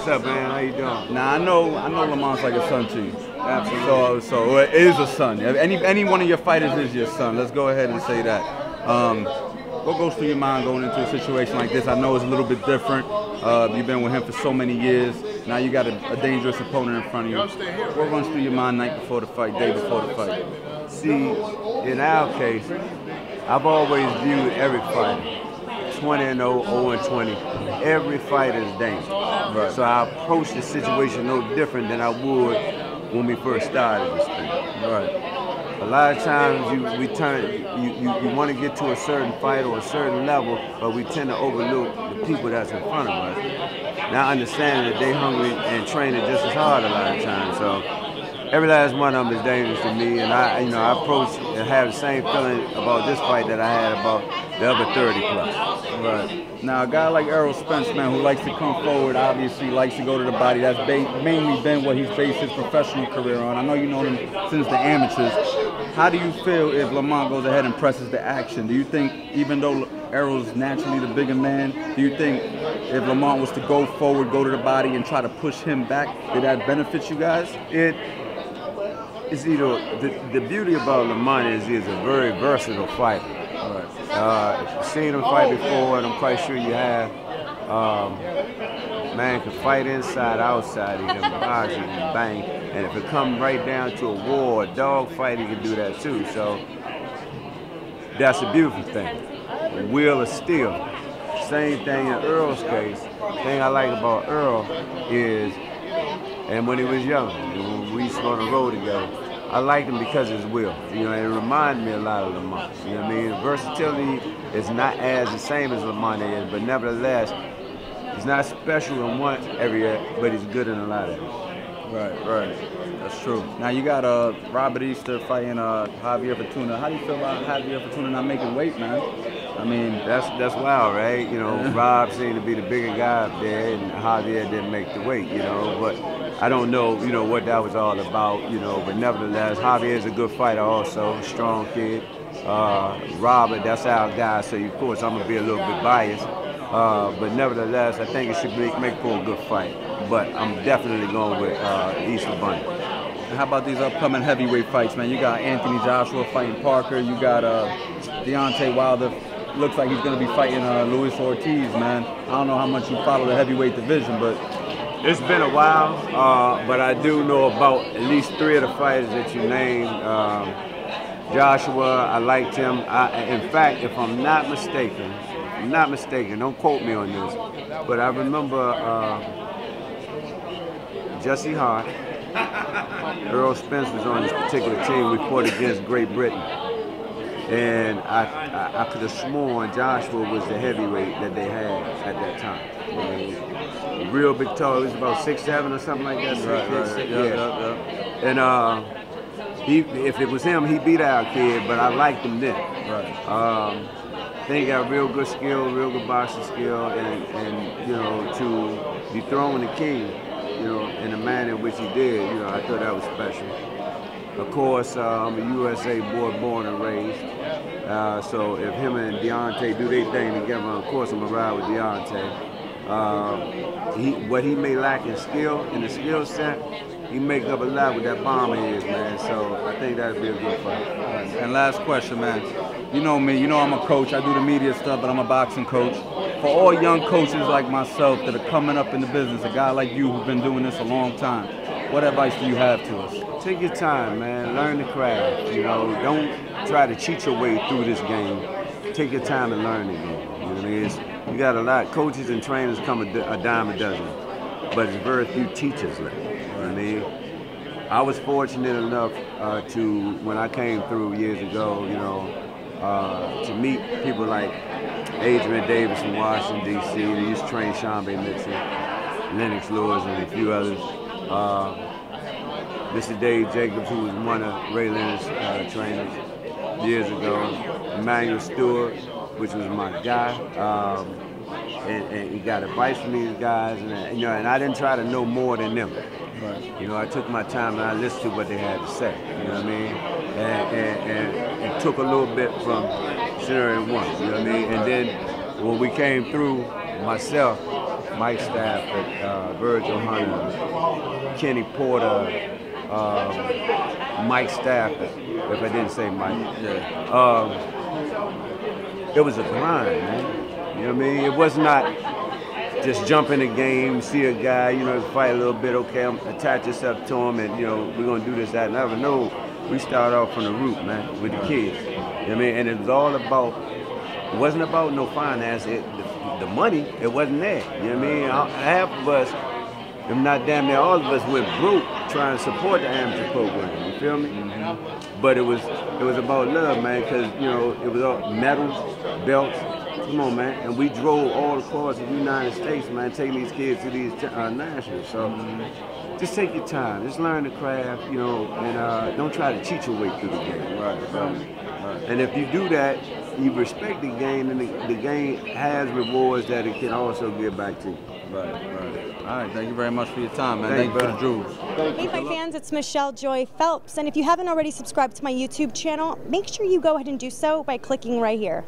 What's up, man? How you doing? Now I know Lamont's like a son to you. Absolutely. So it is a son. Any one of your fighters is your son. Let's go ahead and say that. What goes through your mind going into a situation like this? I know it's a little bit different. You've been with him for so many years. Now you got a dangerous opponent in front of you. What runs through your mind night before the fight, day before the fight? See, in our case, I've always viewed every fight 20-0, 0-20. Every fight is dangerous. Right. So I approach the situation no different than I would when we first started this thing. Right. A lot of times you want to get to a certain fight or a certain level, but we tend to overlook the people that's in front of us. Now understanding that they hungry and training just as hard a lot of times. So every last one of them is dangerous to me, and I approach and have the same feeling about this fight that I had about the other 30 plus. Right. Now, a guy like Errol Spence, man, who likes to come forward, obviously likes to go to the body. That's mainly been what he's based his professional career on. I know you know him since the amateurs. How do you feel if Lamont goes ahead and presses the action? Do you think, even though Errol's naturally the bigger man, do you think if Lamont was to go forward, go to the body, and try to push him back, did that benefit you guys? It's the beauty about Lamont is he's a very versatile fighter. Seen him fight before, and I'm quite sure you have. Man can fight inside, outside. He can box, he can bang, and if it comes right down to a war, a dog fight, he can do that too. So that's a beautiful thing. Will of steel. Same thing in Earl's case. The thing I like about Earl is, and when he was young, when we used to go on the road together, I liked him because of his will. You know, it reminded me a lot of Lamont. You know what I mean? Versatility is not as the same as Lamont is, but nevertheless, he's not special in one area, but he's good in a lot of it. Right. That's true. Now you got Robert Easter fighting Easter-Fortuna. How do you feel about Easter-Fortuna not making weight, man? I mean, that's wild, right? You know, Rob seemed to be the bigger guy up there, and Javier didn't make the weight, you know. But I don't know, you know, what that was all about, you know. But nevertheless, Javier's a good fighter also, strong kid. Robert, that's our guy, so of course I'm gonna be a little bit biased. But nevertheless, I think it should make for a good fight. But I'm definitely going with Easter Bunny. And how about these upcoming heavyweight fights, man? You got Anthony Joshua fighting Parker. You got Deontay Wilder. Looks like he's going to be fighting Luis Ortiz, man. I don't know how much you follow the heavyweight division, but it's been a while. But I do know about at least 3 of the fighters that you named. Joshua, I liked him. In fact, if I'm not mistaken, don't quote me on this, but I remember Jesse Hart, Errol Spence was on this particular team. We fought against Great Britain. And I could have sworn Joshua was the heavyweight that they had at that time. Real big tall, he was about 6'7" or something like that. Right. Yeah. And if it was him, he beat our kid, but I liked him then. Right. Then he got real good skill, real good boxing skill, and you know, to dethrone the king, you know, in the manner in which he did, you know, I thought that was special. Of course, I'm a USA boy, born and raised. So if him and Deontay do their thing together, of course I'm gonna ride with Deontay. What he may lack in skill, in the skill set, he make up a lot with that bomb of his, man. So I think that'd be a good fight. And last question, man. You know me, you know I'm a coach. I do the media stuff, but I'm a boxing coach. For all young coaches like myself that are coming up in the business, a guy like you who's been doing this a long time, what advice do you have to us? Take your time, man. Learn the craft. You know, don't try to cheat your way through this game. Take your time and learn the game. You know what I mean? You got a lot. Coaches and trainers come a dime a dozen, but there's very few teachers left. You know what I mean? I was fortunate enough when I came through years ago, you know, to meet people like Adrian Davis from Washington, D.C. They used to train Sean B. Nixon, Lennox Lewis, and a few others. Mr. Dave Jacobs, who was one of Ray Leonard's trainers years ago. Emmanuel Stewart, which was my guy. And he got advice from these guys, and you know, and I didn't try to know more than them. Right. You know, I took my time and I listened to what they had to say. You know what I mean? And took a little bit from scenario one. You know what I mean? And then when we came through, myself, Mike Stafford, Virgil Hunter, Kenny Porter, Mike Stafford, if I didn't say Mike. Yeah. It was a grind, man. You know what I mean? It was not just jump in the game, see a guy, you know, fight a little bit, okay, attach yourself to him, and, you know, we're going to do this, that, and that. No, we started off from the root, man, with the kids. You know what I mean? And it was all about, it wasn't about no finance. The money, it wasn't there. You know what I mean? Half of us, if not damn near all of us, went broke trying to support the amateur program. You feel me? Mm-hmm. But it was about love, man, because, you know, it was all medals, belts. Come on, man. And we drove all across the United States, man, taking these kids to these nationals. So just take your time. Just learn the craft, you know, and don't try to cheat your way through the game. Right. And if you do that, you respect the game, and the game has rewards that it can also give back to you. Right. All right, thank you very much for your time, man. Thank you for the jewels. Hey, my fans, it's Michelle Joy Phelps, and if you haven't already subscribed to my YouTube channel, make sure you go ahead and do so by clicking right here.